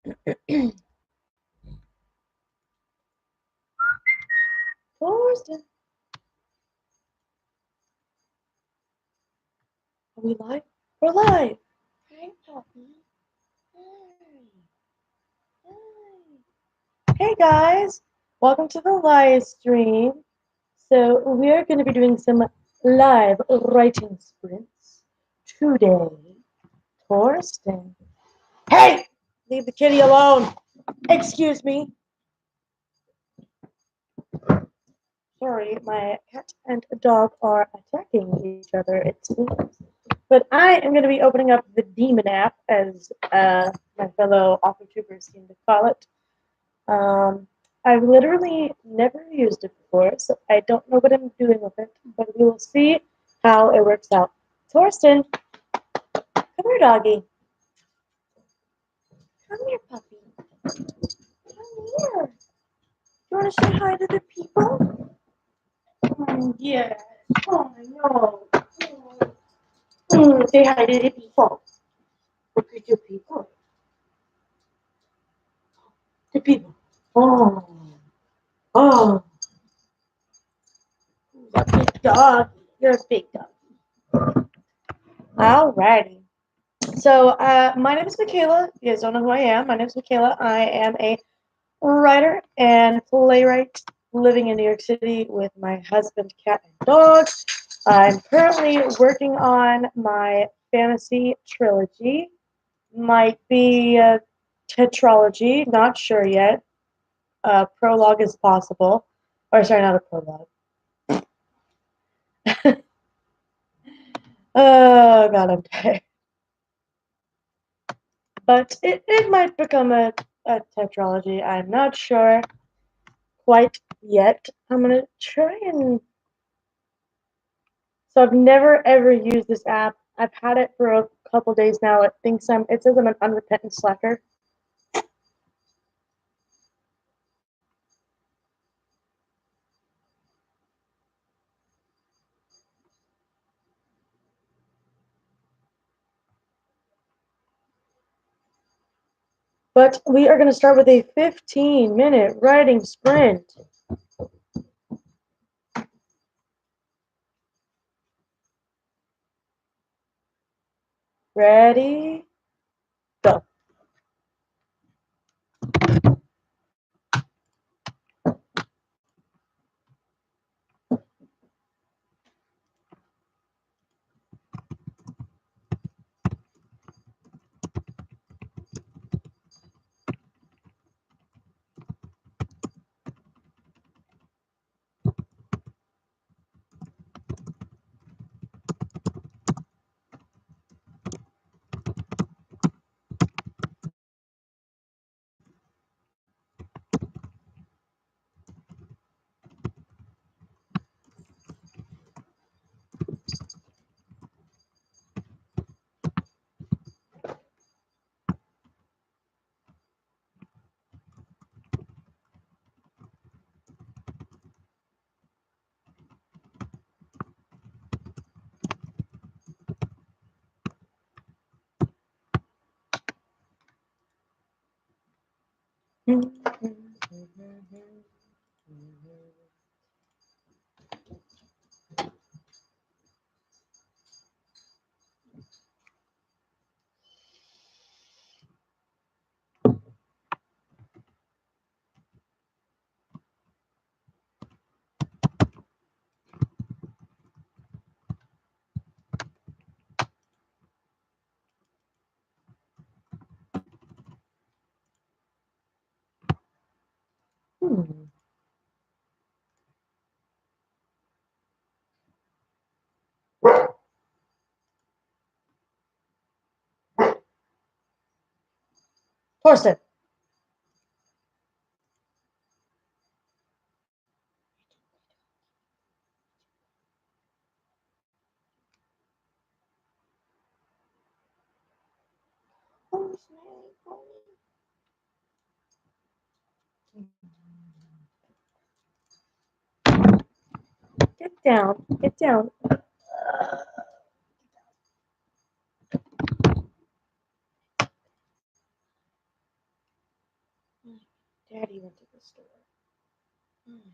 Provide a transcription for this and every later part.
Thorsten, are we live? We're live. Hi, puppy. Hi. Hey, guys. Welcome to the live stream. So we're going to be doing some live writing sprints today. Thorsten. Hey! Leave the kitty alone. Excuse me. Sorry, my cat and dog are attacking each other, it seems. But I am going to be opening up the Demon app, as my fellow author tubers seem to call it. I've literally never used it before, so I don't know what I'm doing with it, but we will see how it works out. Thorsten, come here, doggy. Come here, puppy. Come here. You want to say hi to the people? Yes. Oh, no. Say hi to the people. Look at your people. The people. Oh. Oh. A big dog. You're a big dog. Alrighty. So, my name is Michaela. You guys don't know who I am. My name is Michaela. I am a writer and playwright living in New York City with my husband, cat, and dog. I'm currently working on my fantasy trilogy. Might be a tetralogy, not sure yet. Prologue is possible. Or, sorry, not a prologue. Oh, God, I'm tired. But it might become a tetralogy. I'm not sure quite yet. I'm going to try and... So I've never, ever used this app. I've had it for a couple days now. It says I'm an unrepentant slacker. But we are going to start with a 15-minute writing sprint. Ready? Go. Thorsten. Get down. Get down. Daddy went to the store. Hmm.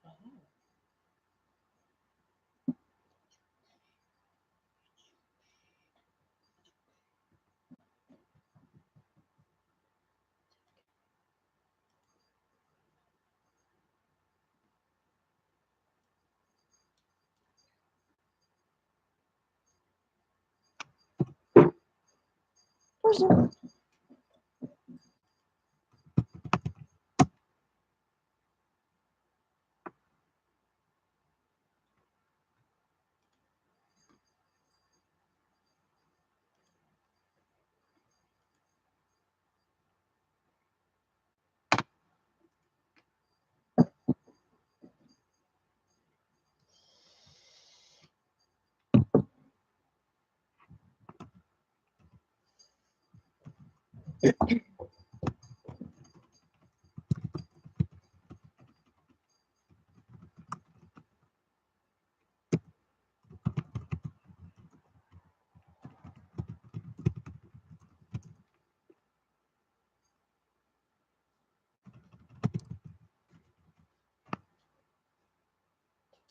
Oh. Person.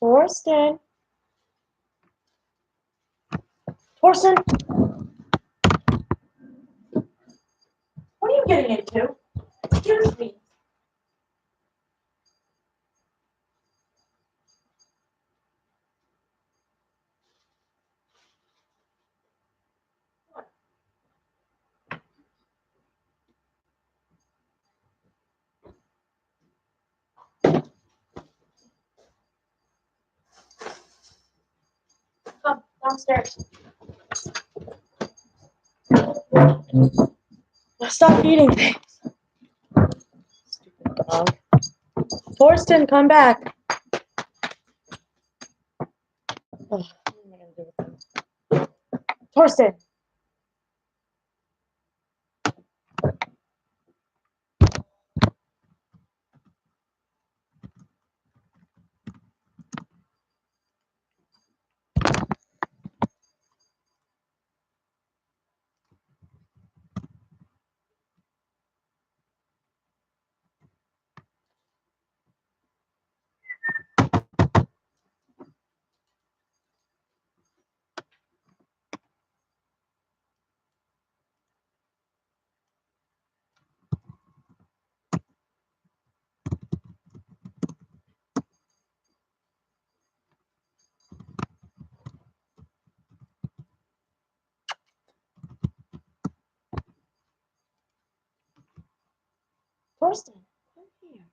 Torsten. Torsten, what are you getting into? Excuse me. Come downstairs. Stop eating things. Stupid dog. Torsten, come back. Ugh, what am I gonna do with him? Torsten. Torsten, come here.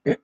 You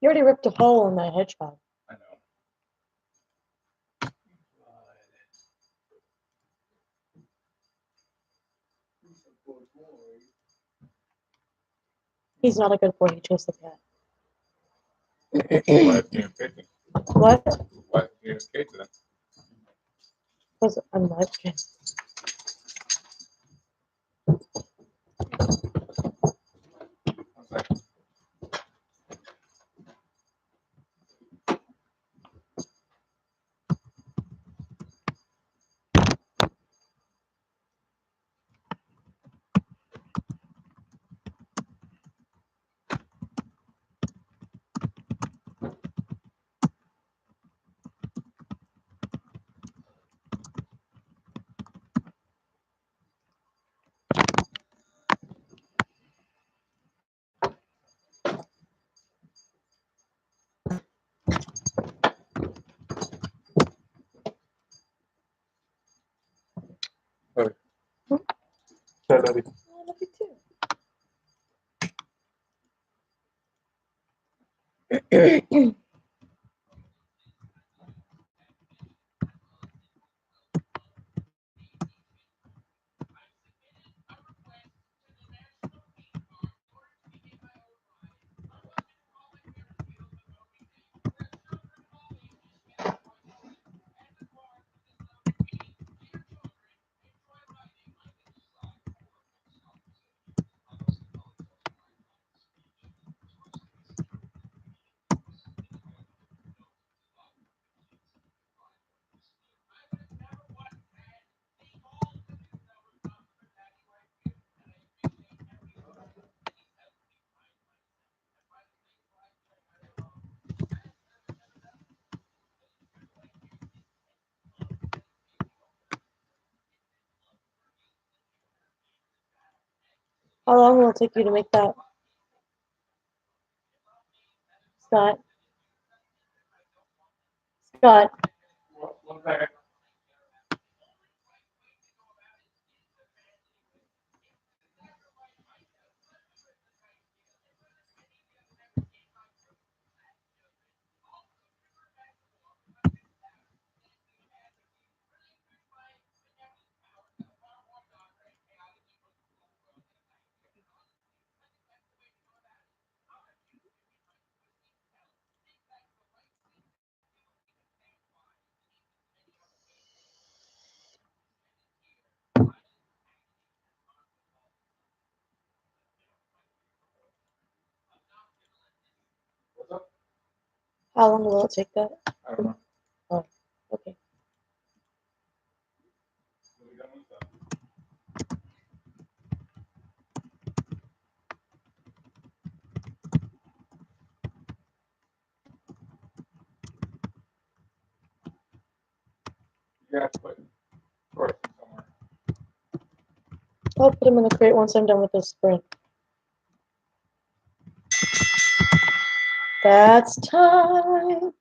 already ripped a hole in that hedgehog. I know. He's not a good boy. He chased the cat. Why didn't you escape it? What? Why didn't you escape it? Because I'm not kidding. Okay. Sorry. Salary. I love you too. How long will it take you to make that? Scott? Scott? One second. What's up? How long will it take that? I don't know. Oh, okay. What are we done with that? You have to put torch somewhere. I'll put them in the crate once I'm done with this sprint. That's time.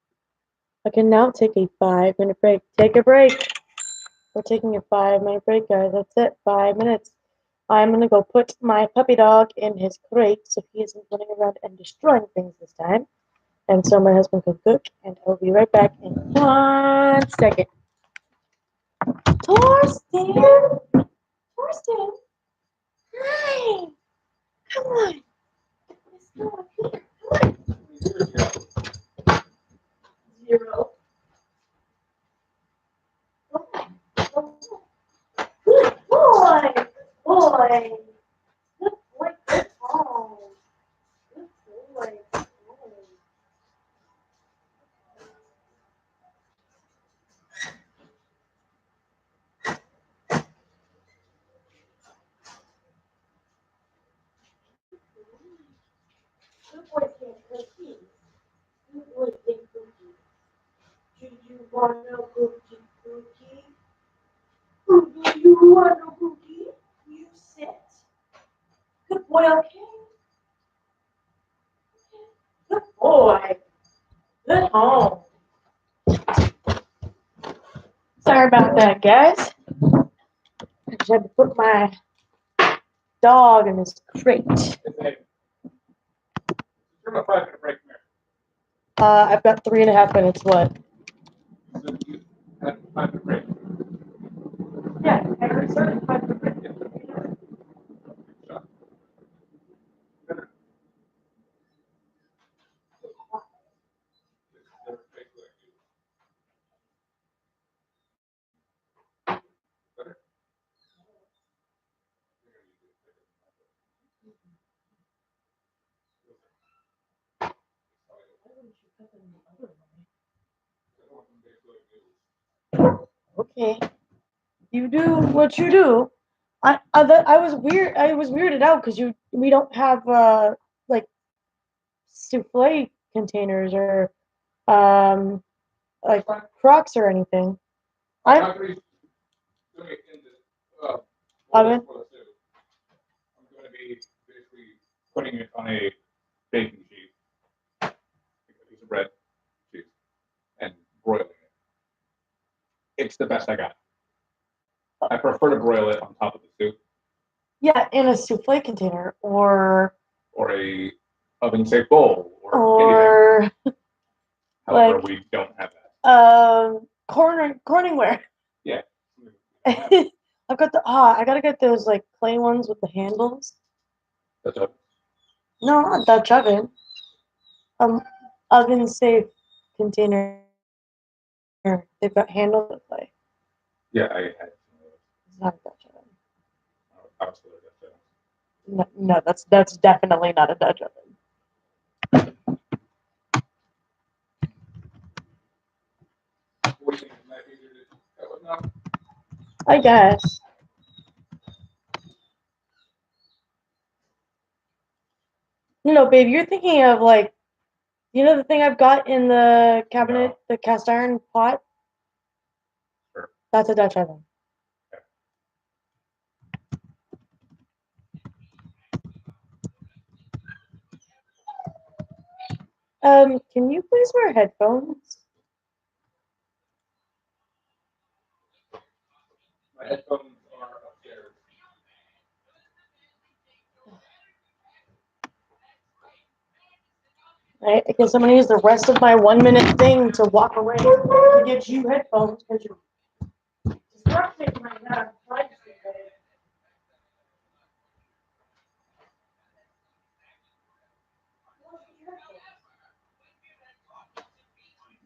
I can now take a 5-minute break. Take a break. We're taking a 5-minute break, guys. That's it. 5 minutes. I'm gonna go put my puppy dog in his crate so he isn't running around and destroying things this time. And so my husband can cook, and I'll be right back in 1 second. Torsten! Torsten! Hi! Come on! Let's go up here. Come on. 0. Good boy! Boy! Good boy, good boy. Good boy. Good boy. Good boy can't cookie. Good boy can't cookie. Do you want a cookie cookie? Do you want a cookie? You sit. Good boy, okay? Good boy. Good home. Sorry about that, guys. I just had to put my dog in his crate. It's a. You're my 5-minute break here. I've got 3.5 minutes. What? So you have a 5-minute break. Yeah, I already started 5 minute break. Shot. Okay, you do what you do. I was weird. I was weirded out because we don't have like souffle containers or um like crocks or anything. I'm I'm not going to be doing it in the oven. for the soup. I'm going to be basically putting it on a baking sheet, like a piece of bread, cheese, and broiling it. It's the best I got. I prefer to broil it on top of the soup Yeah, in a souffle container or or a oven safe bowl or anything. However, like we don't have that. corningware. Yeah. I've got I gotta get those like clay ones with the handles. That's a, No, not Dutch oven. Oven safe container. They've got handles that play. yeah, I had. It's not a Dutch oven. I was still at that. No, that's definitely not a Dutch oven. What do you think? Is that easier to cut with now? I guess. No, babe, you're thinking of like, the thing I've got in the cabinet, No. the cast iron pot? Sure. That's a Dutch oven. Can you please wear headphones? My headphones are upstairs. Right? Because I'm gonna use the rest of my 1 minute thing to walk away to get you headphones because you're disrupting my privacy.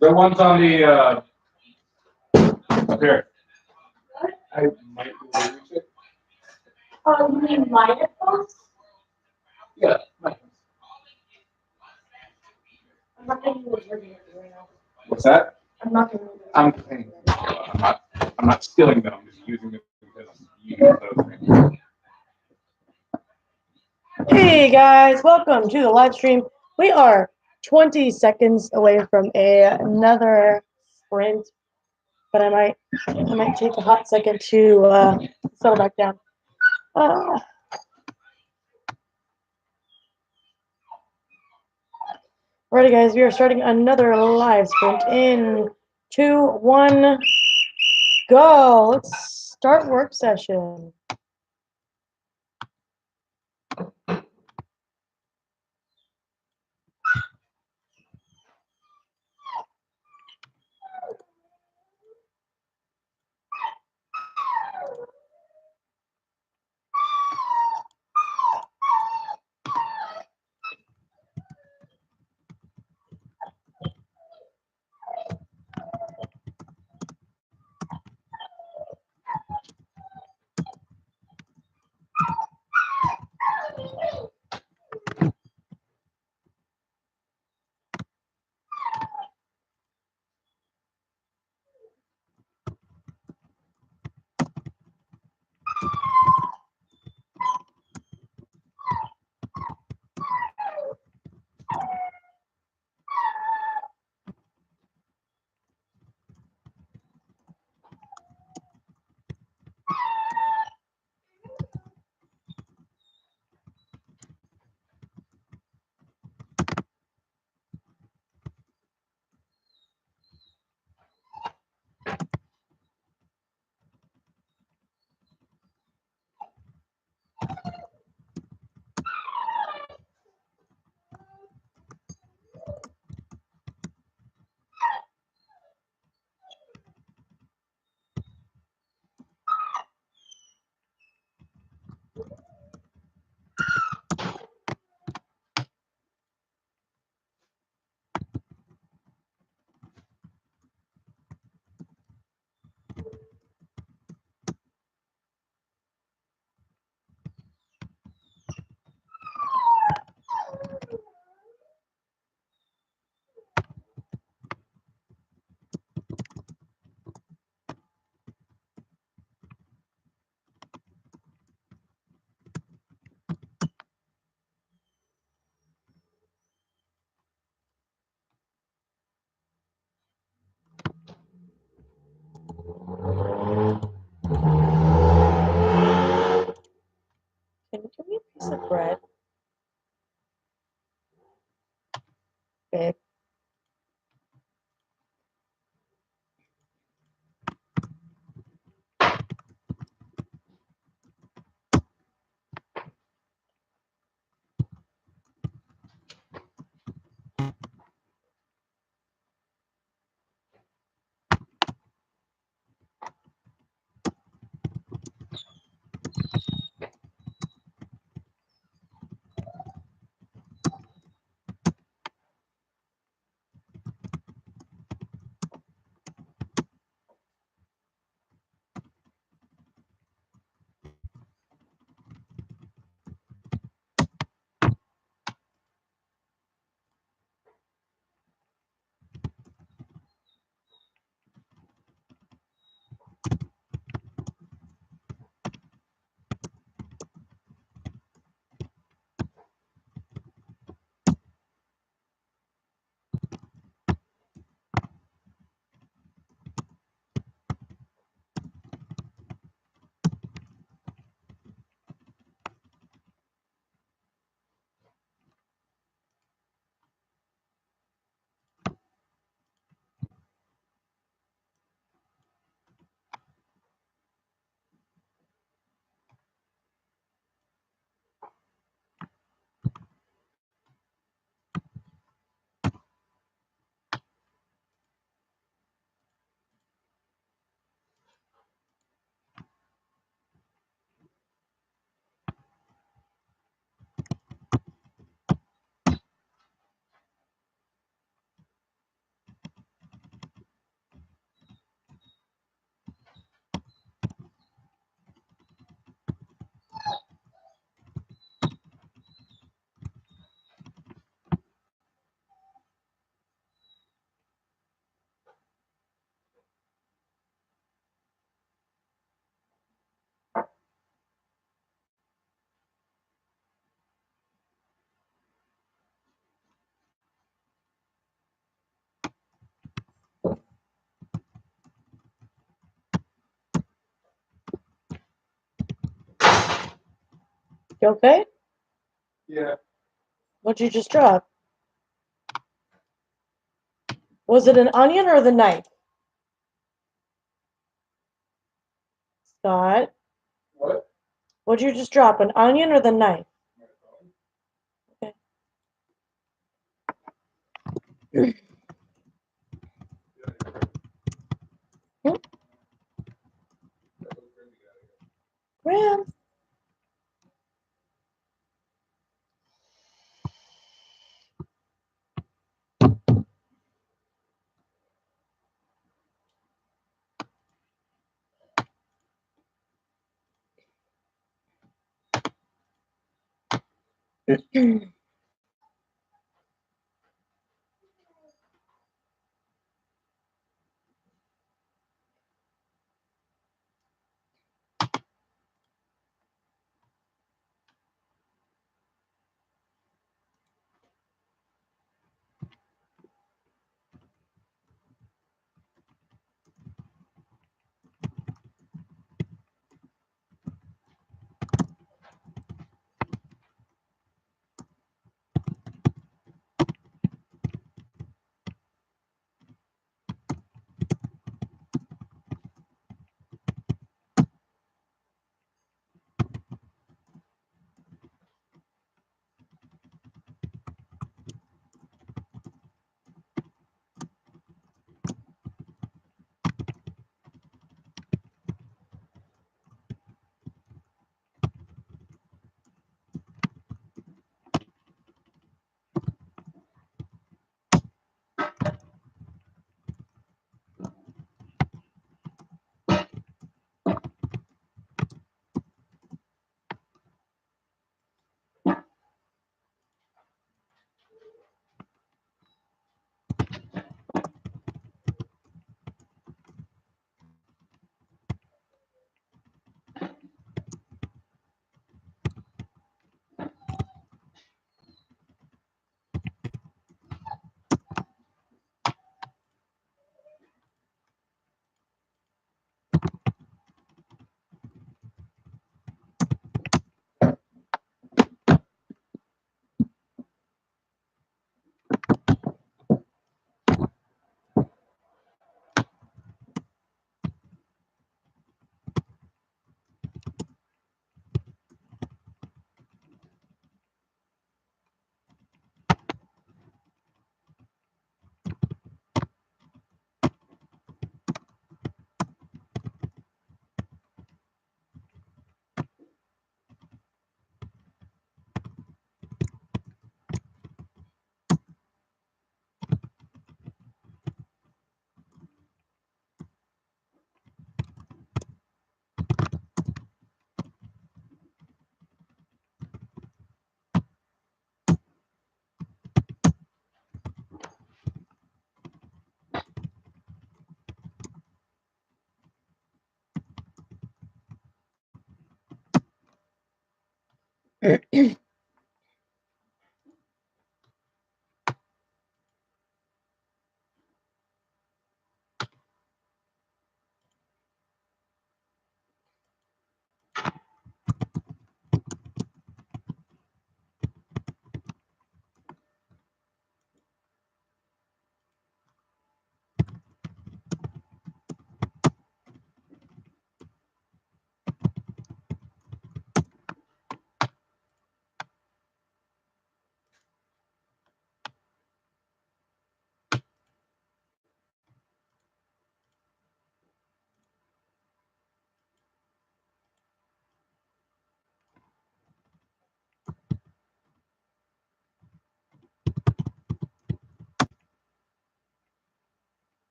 The ones on the up here. I might be able to reach it. Oh, you mean my headphones? Yeah, my I'm not gonna use it right now. What's that? I'm not gonna use it. I'm paying. I'm not stealing them. I'm just using them because you use those things. Hey guys, welcome to the live stream. We are 20 seconds away from another sprint, but I might take a hot second to settle back down. Alrighty guys, we are starting another live sprint in 2, 1, go. Let's start work session. Can you give me a piece of bread? Babe. You okay? Yeah. What'd you just drop? Was it an onion or the knife? Scott? What? What'd you just drop? An onion or the knife? My phone? Okay. Yeah. Ram.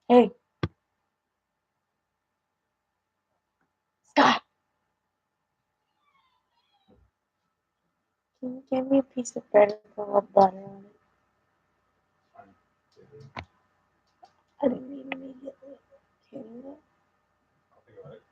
Hey. Scott. Can you give me a piece of bread with a little butter on it? I didn't mean immediately. Can you? I'll think about it.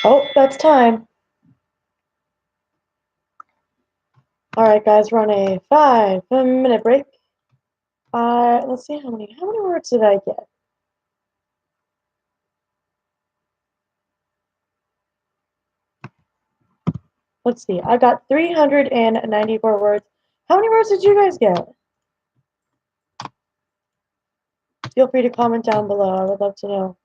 Oh, that's time. All right, guys, we're on a 5-minute break. Let's see how many words did I get? Let's see. I got 394 words. How many words did you guys get? Feel free to comment down below. I would love to know.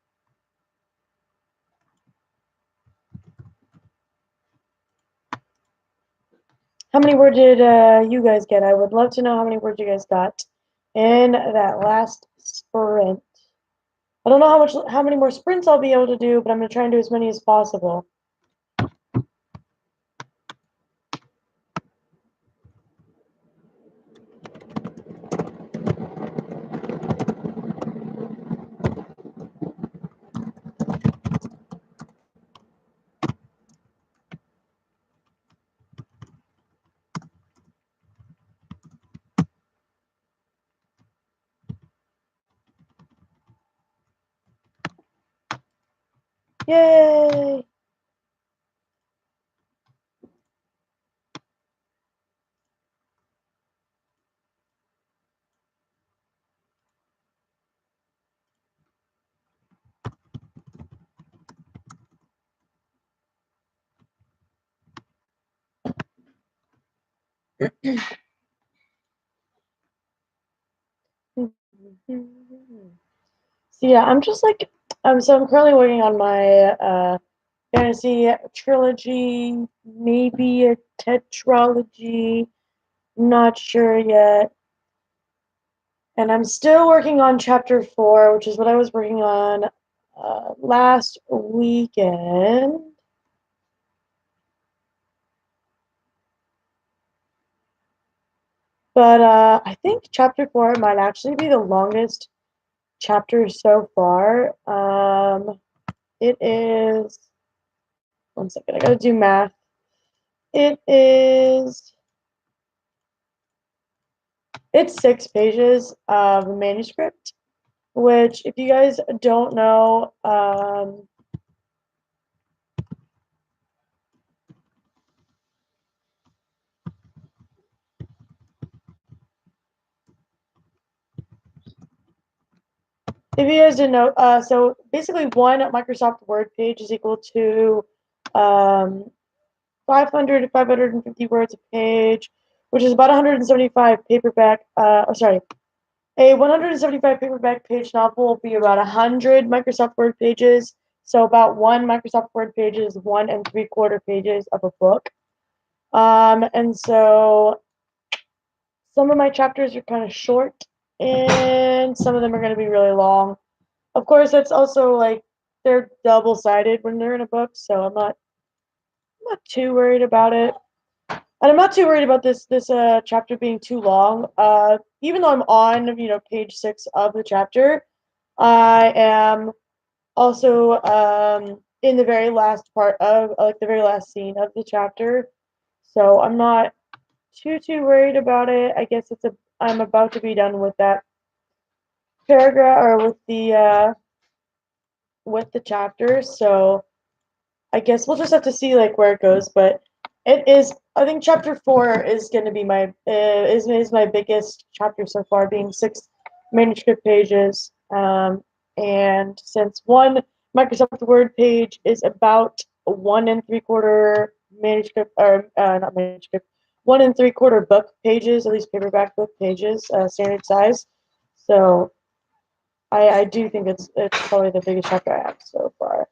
How many words did you guys get? I would love to know how many words you guys got in that last sprint. I don't know how many more sprints I'll be able to do, but I'm going to try and do as many as possible. Yay! So yeah, I'm just like so I'm currently working on my fantasy trilogy, maybe a tetralogy, not sure yet. And I'm still working on chapter 4, which is what I was working on last weekend. But I think chapter 4 might actually be the longest chapter so far. It is, one second, I gotta do math. It's 6 pages of manuscript, which, if you guys don't know, if you guys didn't know, so basically one Microsoft Word page is equal to 500 to 550 words a page, which is about 175 paperback. Sorry, a 175 paperback page novel will be about 100 Microsoft Word pages. So about one Microsoft Word page is 1 3/4 pages of a book. And so some of my chapters are kind of short, and some of them are going to be really long. Of course, that's also like they're double-sided when they're in a book, so I'm not too worried about it. And I'm not too worried about this chapter being too long. Even though I'm on page 6 of the chapter, I am also in the very last part of like the very last scene of the chapter, so I'm not too worried about it. I guess I'm about to be done with that paragraph or with the chapter, so I guess we'll just have to see like where it goes. But it is. I think chapter 4 is going to be my is my biggest chapter so far, being 6 manuscript pages. And since one Microsoft Word page is about 1 3/4 manuscript, or not manuscript, 1 3/4 book pages, at least paperback book pages, standard size. So I do think it's probably the biggest chapter I have so far.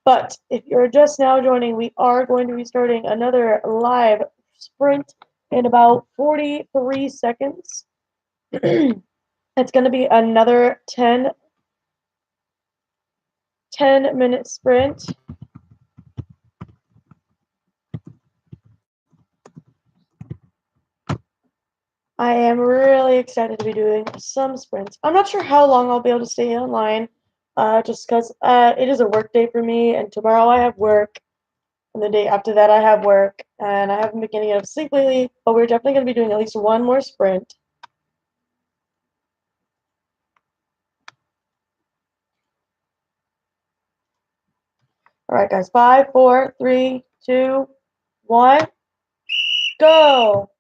But if you're just now joining, we are going to be starting another live sprint in about 43 seconds. It's going to be another 10-minute sprint. I am really excited to be doing some sprints. I'm not sure how long I'll be able to stay online, just because it is a work day for me, and tomorrow I have work. And the day after that, I have work, and I haven't been getting enough sleep lately, but we're definitely going to be doing at least one more sprint. All right, guys, 5, 4, 3, 2, 1, go!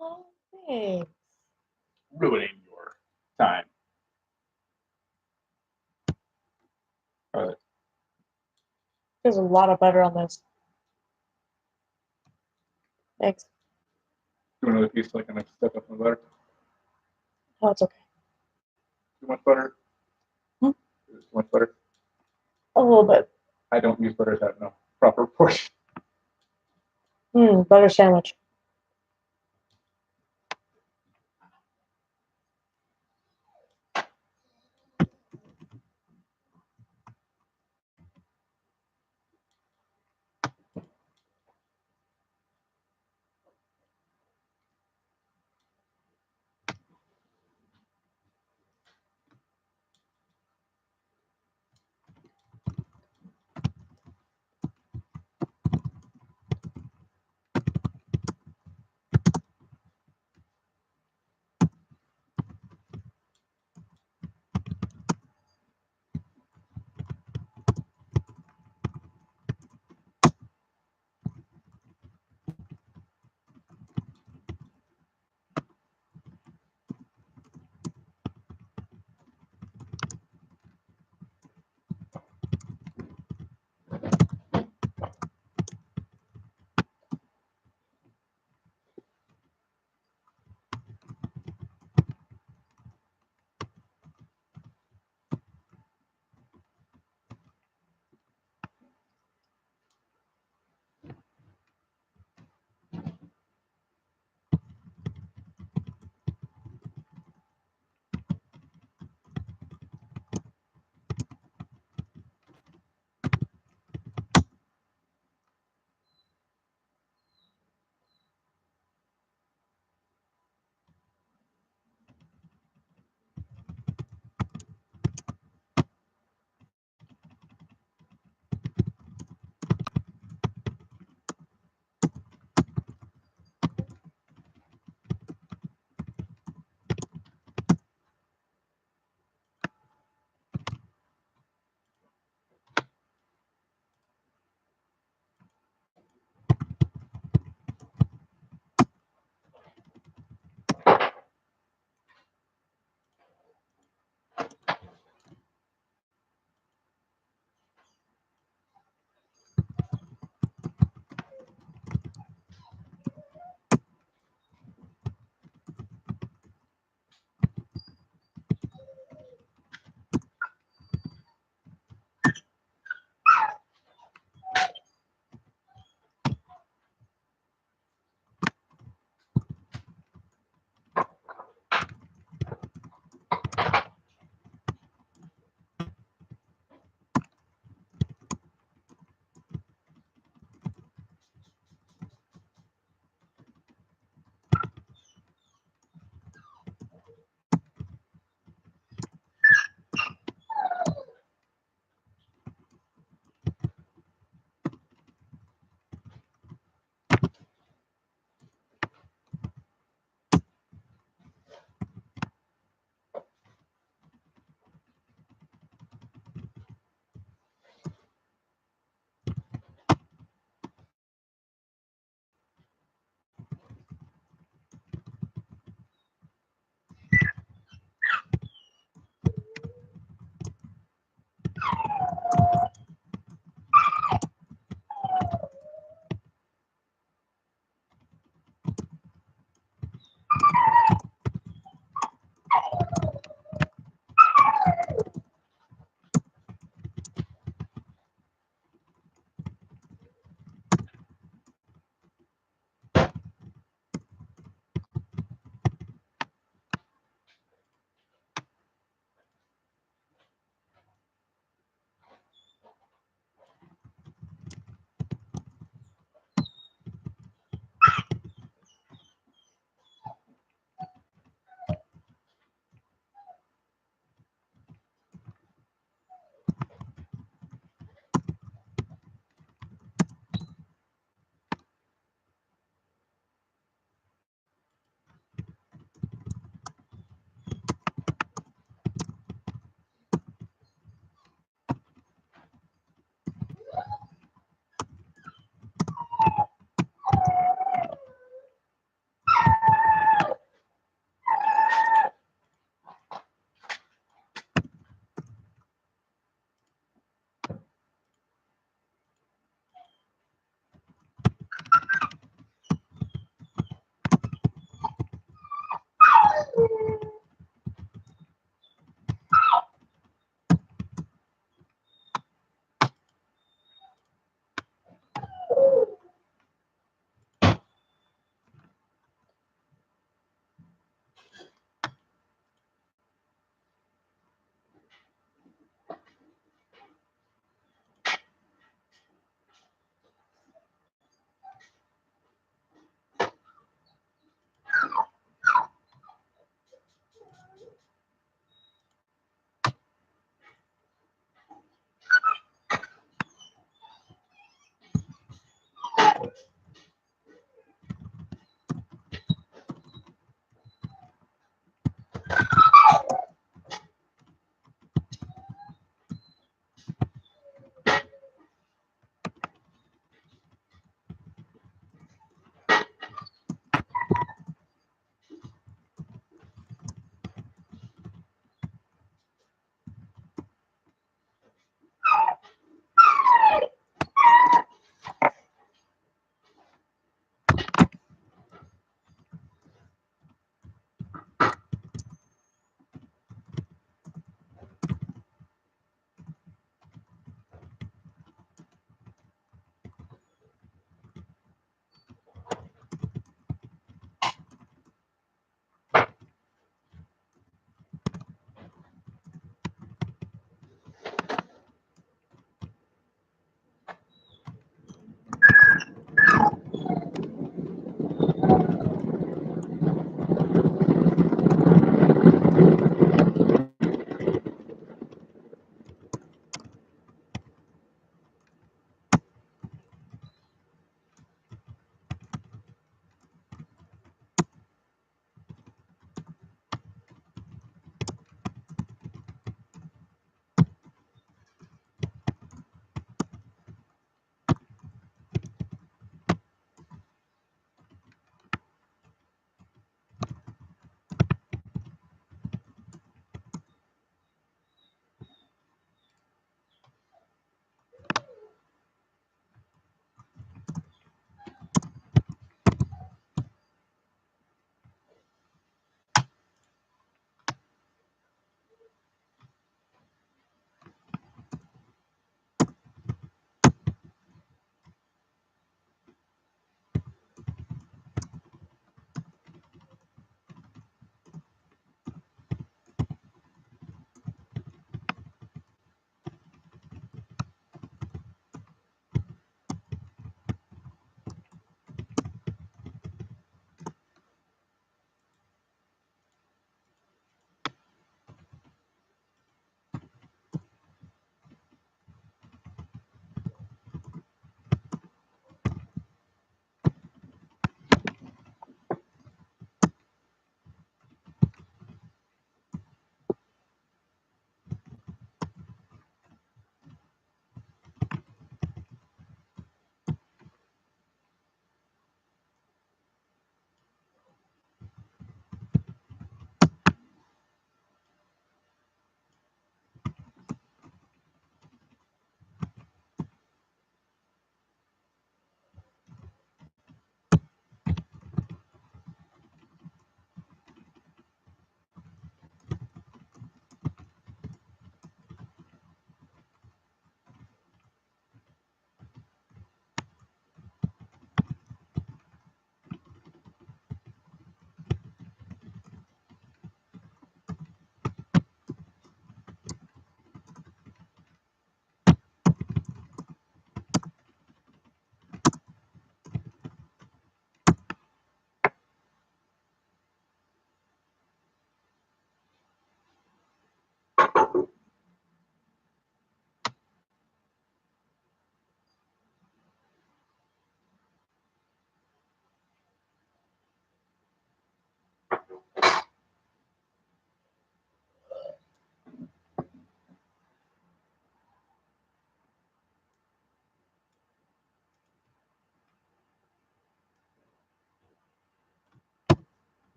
Oh, thanks. Ruining your time. There's a lot of butter on this. Thanks. Do another piece so I can step up my butter. Oh, it's okay. Too much butter? Hmm? Is too much butter? A little bit. I don't use butter that no proper portion. Butter sandwich.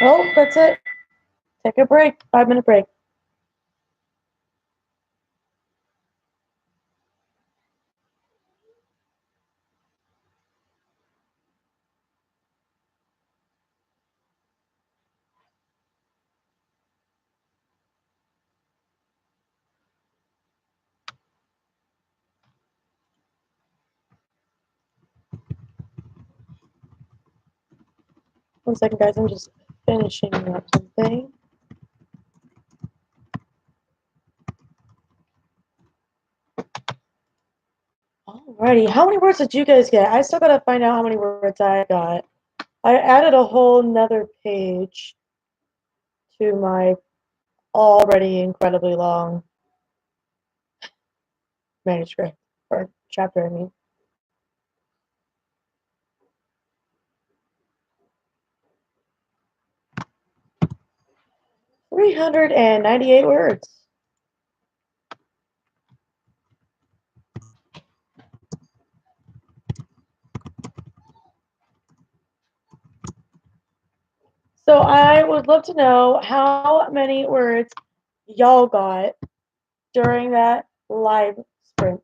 Oh, that's it. Take a break. 5-minute break. One second, guys. I'm just finishing up something. Alrighty. How many words did you guys get? I still gotta find out how many words I got. I added a whole nother page to my already incredibly long manuscript, or chapter, I mean. $398 words. So I would love to know how many words y'all got during that live sprint.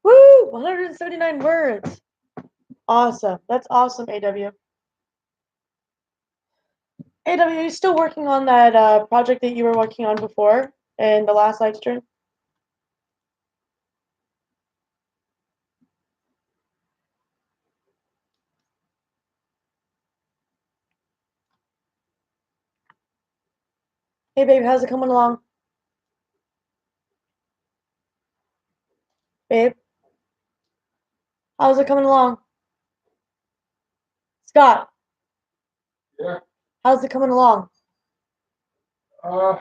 Woo! 179 words. Awesome. That's awesome, AW. AW, are you still working on that project that you were working on before in the last live stream? Hey, babe, how's it coming along? Babe, how's it coming along? Scott, Yeah. how's it coming along? It's gonna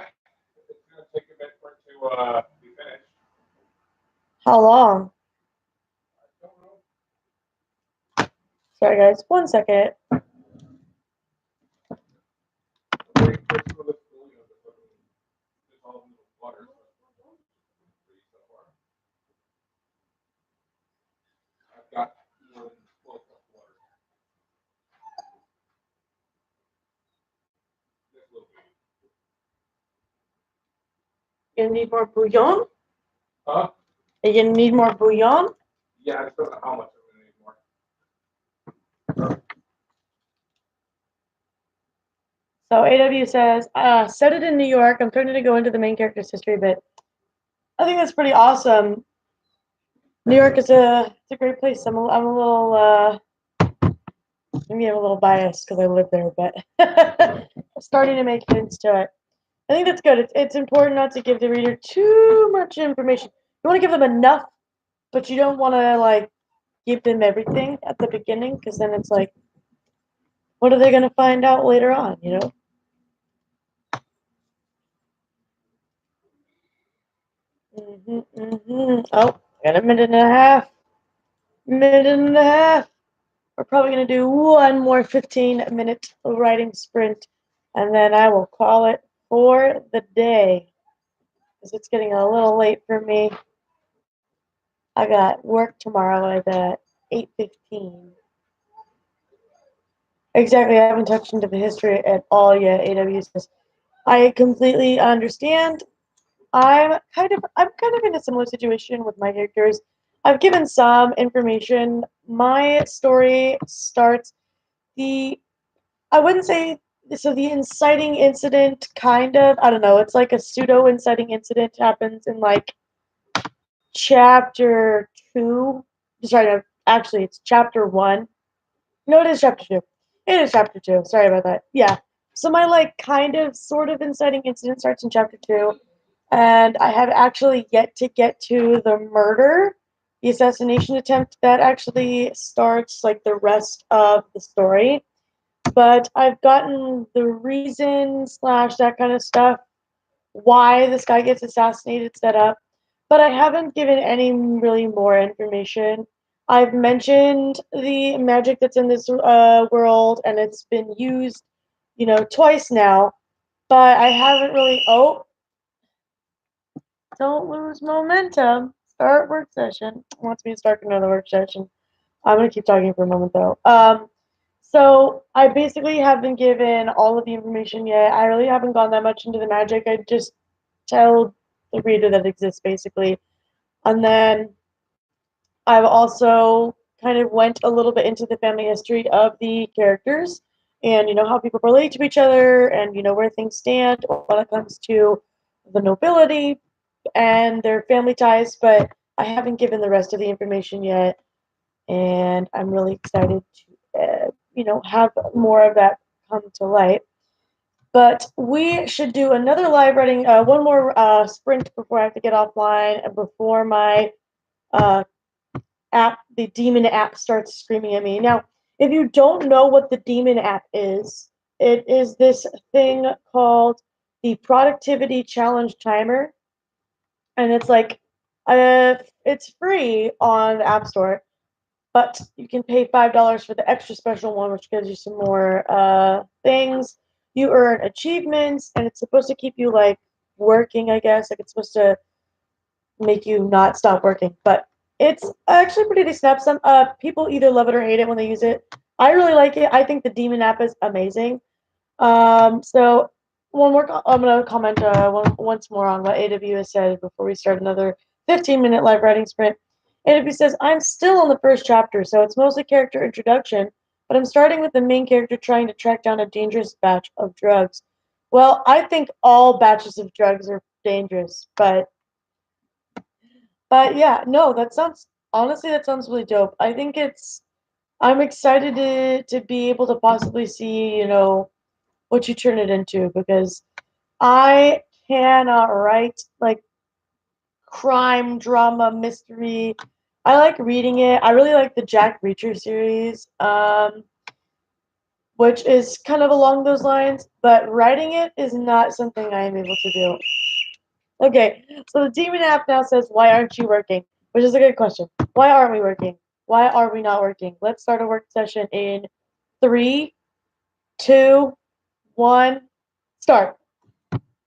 take a bit for it to be finished. How long? I don't know. Sorry, guys. 1 second. Waiting for some of this cooling of the fucking dissolved in the water. So far. I've got more than 12 cups of water. This little baby. You gonna need more bouillon? Huh? Are you gonna need more bouillon? Yeah, I just don't know how much I'm gonna need more. So AW says, set it in New York. I'm starting to go into the main character's history, but I think that's pretty awesome. New York is it's a great place. I'm a little maybe I'm a little biased because I live there, but I'm starting to make hints to it. I think that's good. It's important not to give the reader too much information. You want to give them enough, but you don't want to like give them everything at the beginning because then it's like, what are they going to find out later on? You know. Oh, got a minute and a half. Minute and a half. We're probably going to do one more 15-minute writing sprint, and then I will call it for the day. Because it's getting a little late for me. I got work tomorrow at 8:15. Exactly, I haven't touched into the history at all yet, AW says. I completely understand. I'm kind of in a similar situation with my characters. I've given some information. My story starts the I wouldn't say so the inciting incident kind of, I don't know, it's like a pseudo inciting incident happens in like chapter 2. Sorry, no, actually it's chapter 1. No, it is chapter 2. It is chapter 2. Sorry about that. Yeah. So my like kind of sort of inciting incident starts in chapter 2, and I have actually yet to get to the murder, the assassination attempt that actually starts like the rest of the story. But I've gotten the reason slash that kind of stuff why this guy gets assassinated set up, but I haven't given any really more information. I've mentioned the magic that's in this world, and it's been used, twice now, but I haven't really. Oh, don't lose momentum. Start work session. Wants me to start another work session. I'm gonna keep talking for a moment though. So I basically haven't given all of the information yet. I really haven't gone that much into the magic. I just tell the reader that exists basically, and then I've also kind of went a little bit into the family history of the characters and how people relate to each other and where things stand when it comes to the nobility and their family ties, but I haven't given the rest of the information yet, and I'm really excited to have more of that come to light. But we should do another live writing, one more sprint before I have to get offline and before my uh, the demon app starts screaming at me. Now, if you don't know what the demon app is, it is this thing called the productivity challenge timer, and it's like it's free on the App Store, but you can pay $5 for the extra special one, which gives you some more things. You earn achievements, and it's supposed to keep you like working, I guess. Like it's supposed to make you not stop working. But it's actually pretty decent. Some people either love it or hate it when they use it. I really like it. I think the Demon app is amazing. So one more. I'm gonna comment once more on what AW has said before we start another 15-minute live writing sprint. AW says I'm still on the first chapter, so it's mostly character introduction, but I'm starting with the main character trying to track down a dangerous batch of drugs. Well, I think all batches of drugs are dangerous, but yeah, no, that sounds really dope. I think I'm excited to be able to possibly see, what you turn it into because I cannot write like crime, drama, mystery. I like reading it. I really like the Jack Reacher series, which is kind of along those lines, but writing it is not something I am able to do. Okay, so the Demon app now says, "Why aren't you working?" Which is a good question. Why aren't we working? Why are we not working? Let's start a work session in 3, 2, 1, start.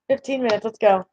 15 minutes. Let's go.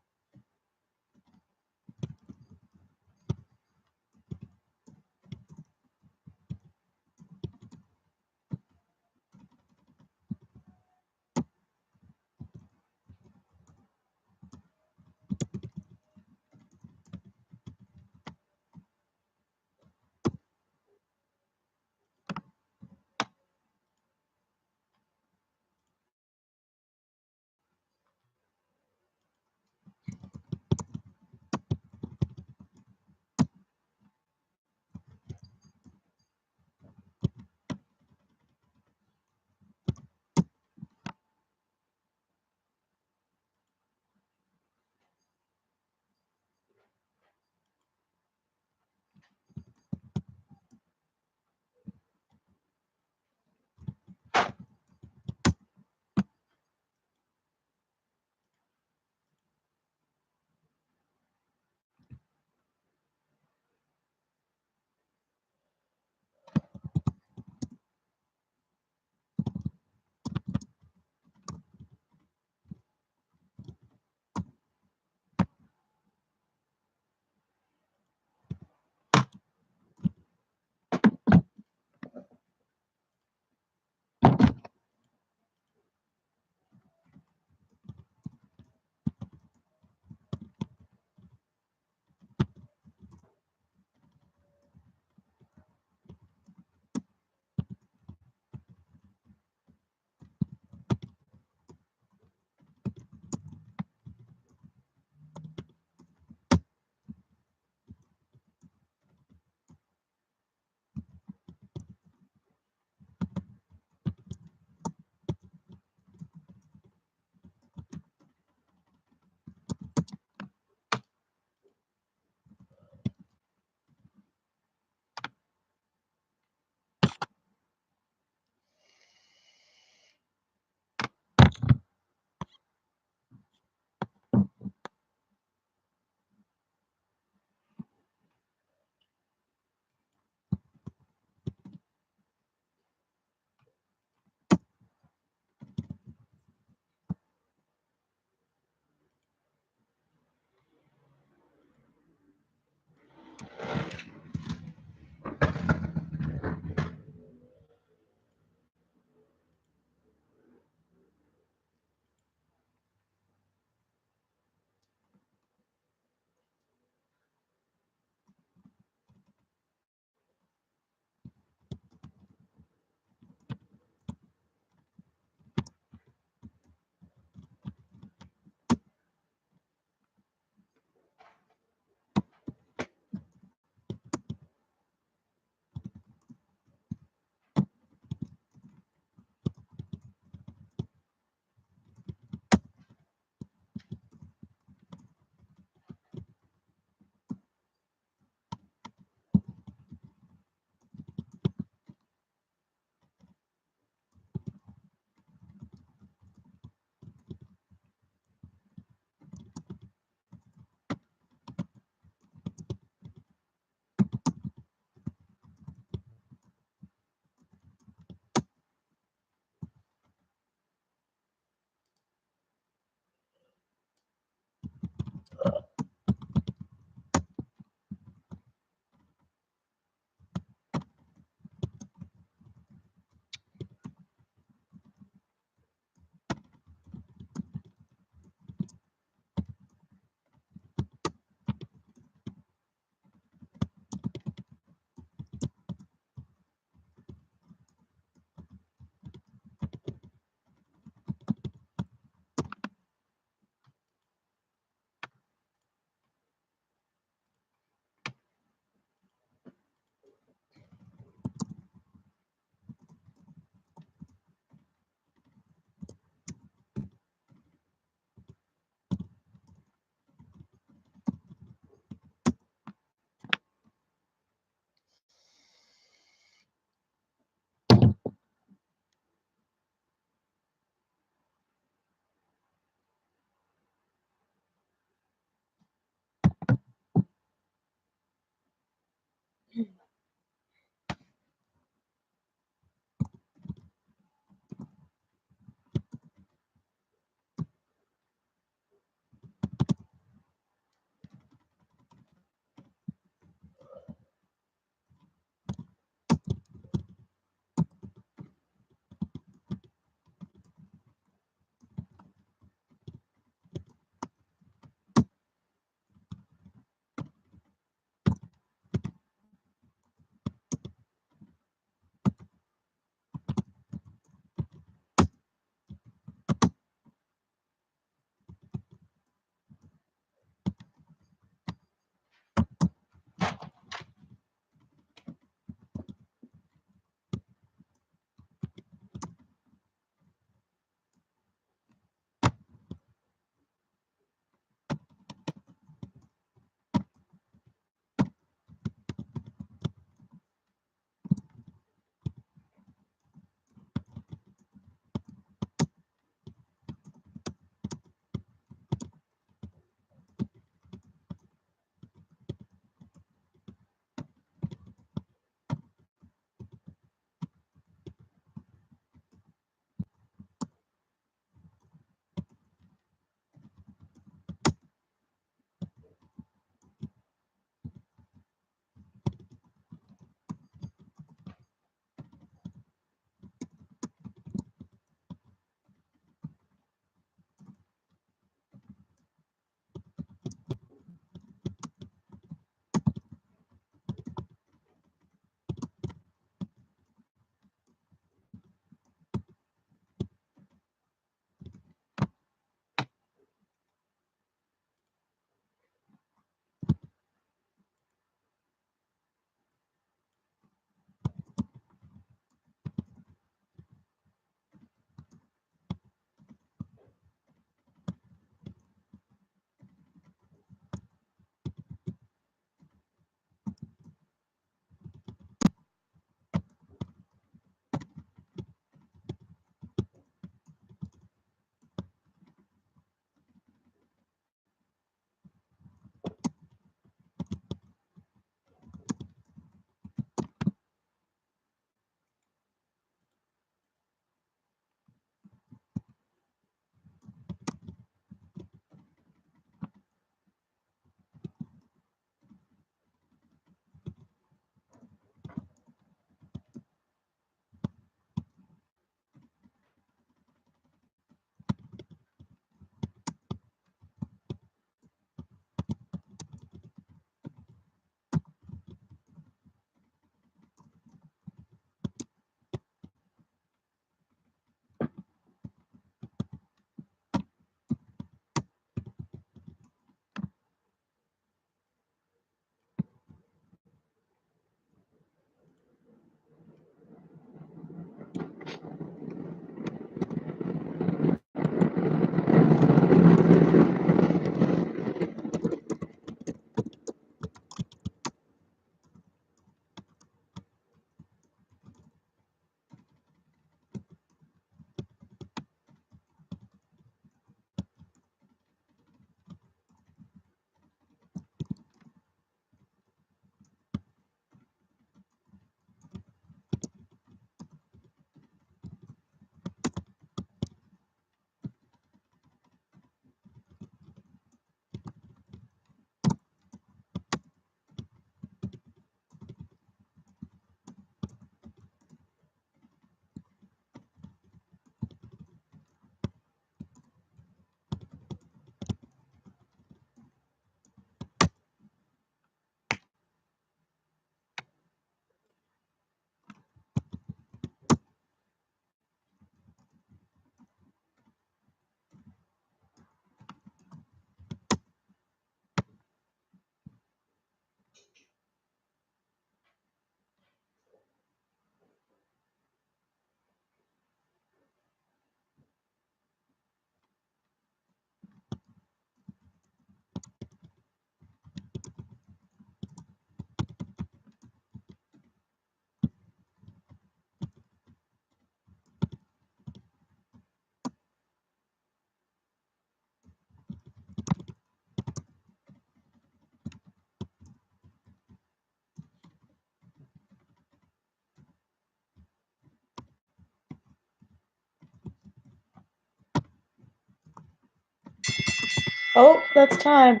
Oh, that's time.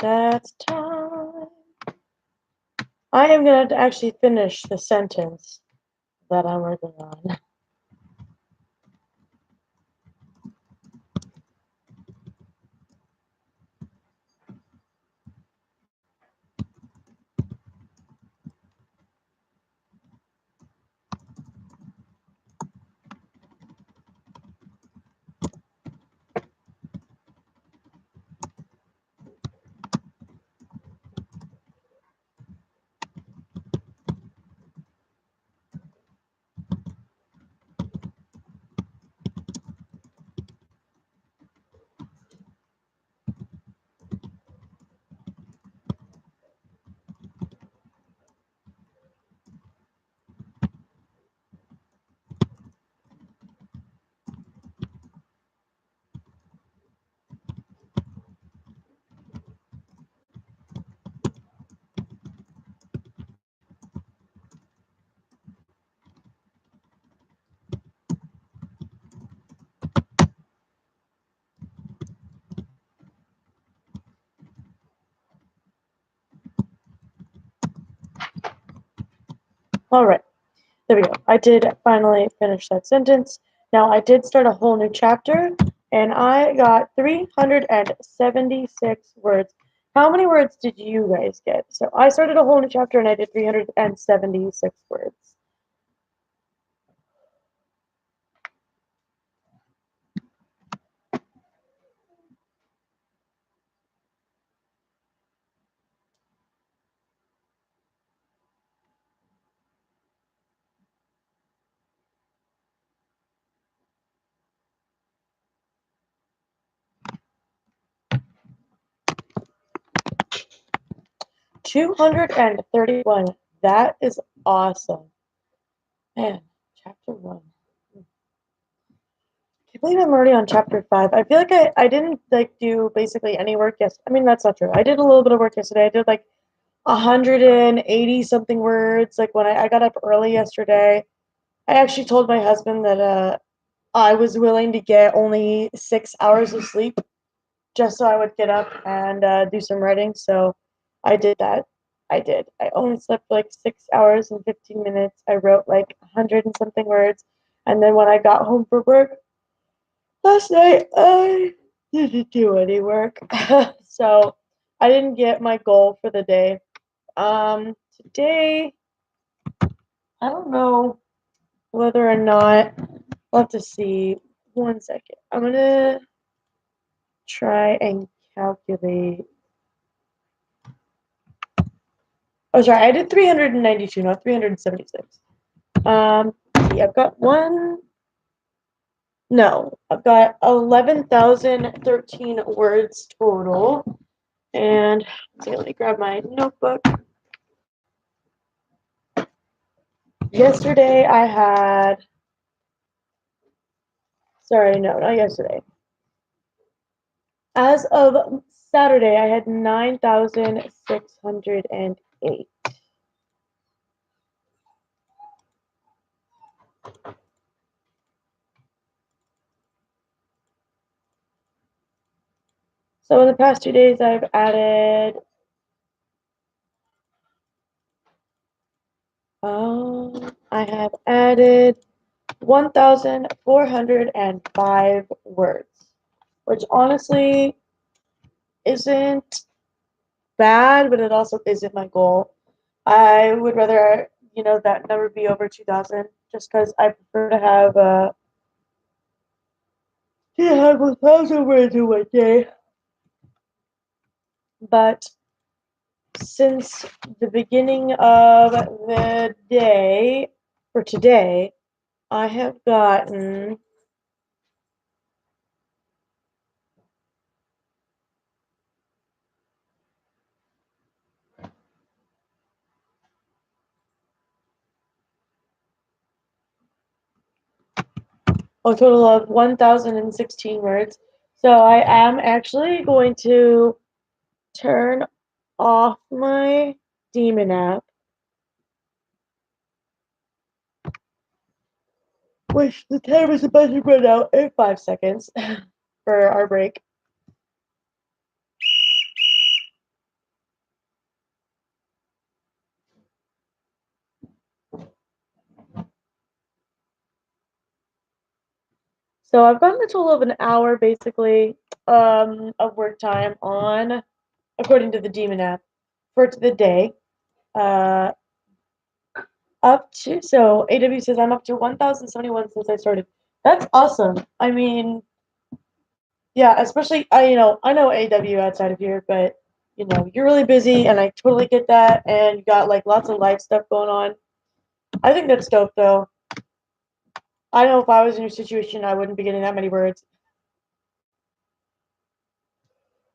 That's time. I am going to actually finish the sentence that I'm working on. All right. There we go. I did finally finish that sentence. Now I did start a whole new chapter and I got 376 words. How many words did you guys get? So I started a whole new chapter and I did 376 words. $231. That is awesome. Man, chapter 1. I believe I'm already on chapter 5. I feel like I didn't do basically any work yesterday. I mean, that's not true. I did a little bit of work yesterday. I did 180 something words. Like when I got up early yesterday, I actually told my husband that I was willing to get only 6 hours of sleep just so I would get up and do some writing. So I did that. I did. I only slept 6 hours and 15 minutes. I wrote 100 and something words. And then when I got home from work last night, I didn't do any work. So I didn't get my goal for the day. Today, I don't know whether or not, we'll have to see. 1 second. I'm going to try and calculate. Oh, sorry, I did 392, not 376. Yeah, I've got one. No, I've got 11,013 words total. And see, let me grab my notebook. Yesterday I had, sorry, no, not yesterday. As of Saturday, I had 9,608. So in the past 2 days, I've added, I have added 1,405 words, which honestly isn't bad, but it also isn't my goal. I would rather, that number be over 2,000, just because I prefer to have 1,000 words in one day. But since the beginning of the day, for today, I have gotten a total of 1,016 words. So I am actually going to turn off my Demon app, which the timer is about to run out in 5 seconds for our break. So I've gotten a total of an hour basically of work time on, according to the Demon app, for the day. Uh, Up to, so AW says I'm up to 1,071 since I started. That's awesome. I mean, yeah, especially I know AW outside of here, but you're really busy, and I totally get that. And you got like lots of life stuff going on. I think that's dope, though. I know if I was in your situation, I wouldn't be getting that many words.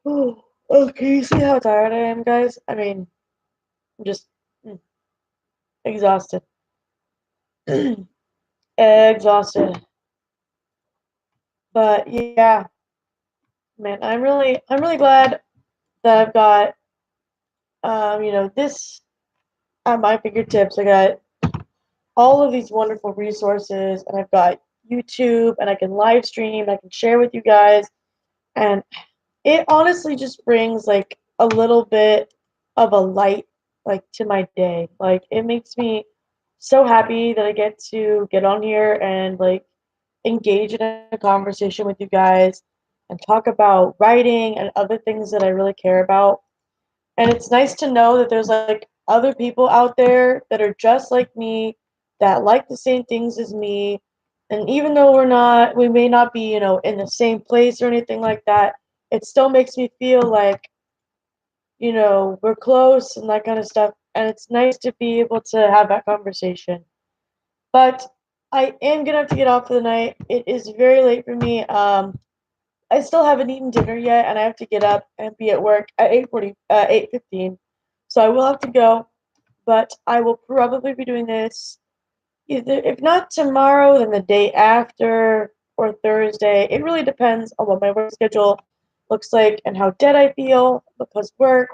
Oh, can you see how tired I am, guys? I mean, I'm just exhausted. Exhausted. But yeah, man, I'm really glad that I've got this at my fingertips. I got all of these wonderful resources, and I've got YouTube, and I can live stream, I can share with you guys, and it honestly just brings like a little bit of a light like to my day. Like it makes me so happy that I get to get on here and like engage in a conversation with you guys and talk about writing and other things that I really care about. And it's nice to know that there's like other people out there that are just like me, that like the same things as me. And even though we may not be, in the same place or anything like that, it still makes me feel like, we're close and that kind of stuff. And it's nice to be able to have that conversation. But I am gonna have to get off for the night. It is very late for me. I still haven't eaten dinner yet, and I have to get up and be at work at 8:15. So I will have to go, but I will probably be doing this either, if not tomorrow, then the day after or Thursday. It really depends on what my work schedule looks like and how dead I feel because work.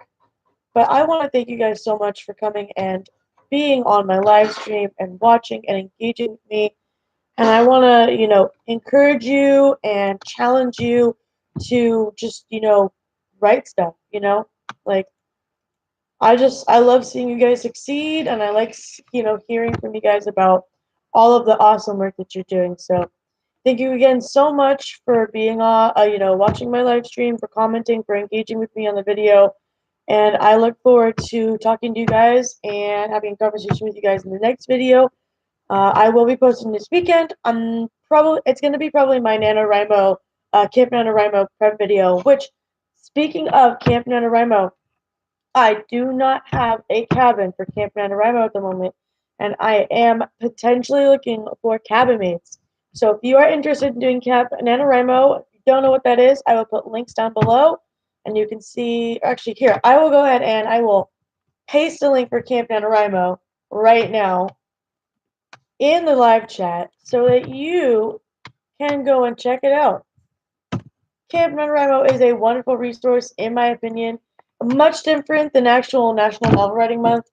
But I want to thank you guys so much for coming and being on my live stream and watching and engaging with me. And I want to, encourage you and challenge you to just, write stuff, like I love seeing you guys succeed, and I like, hearing from you guys about all of the awesome work that you're doing. So thank you again so much for being on, watching my live stream, for commenting, for engaging with me on the video. And I look forward to talking to you guys and having a conversation with you guys in the next video. I will be posting this weekend. It's gonna be probably my NaNoWriMo, Camp NaNoWriMo prep video. Which, speaking of Camp NaNoWriMo, I do not have a cabin for Camp NaNoWriMo at the moment, and I am potentially looking for cabin mates. So if you are interested in doing Camp NaNoWriMo, if you don't know what that is, I will put links down below, and you can see. Actually, here I will go ahead and I will paste a link for Camp NaNoWriMo right now in the live chat so that you can go and check it out. Camp NaNoWriMo is a wonderful resource, in my opinion, much different than actual National Novel Writing Month.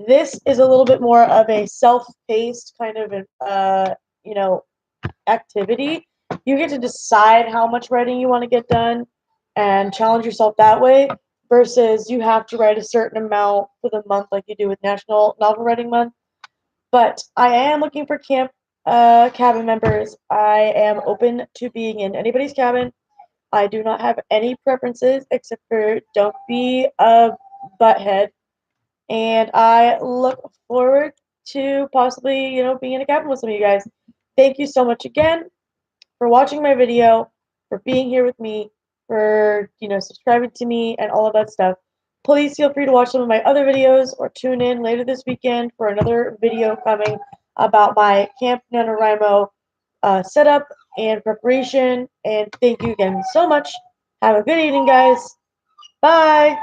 This is a little bit more of a self-paced kind of, you know, activity. You get to decide how much writing you want to get done and challenge yourself that way versus you have to write a certain amount for the month like you do with National Novel Writing Month. But I am looking for camp cabin members. I am open to being in anybody's cabin. I do not have any preferences except for don't be a butthead. And I look forward to possibly, being in a cabin with some of you guys. Thank you so much again for watching my video, for being here with me, for, subscribing to me and all of that stuff. Please feel free to watch some of my other videos or tune in later this weekend for another video coming about my Camp NaNoWriMo setup and preparation. And thank you again so much. Have a good evening, guys. Bye.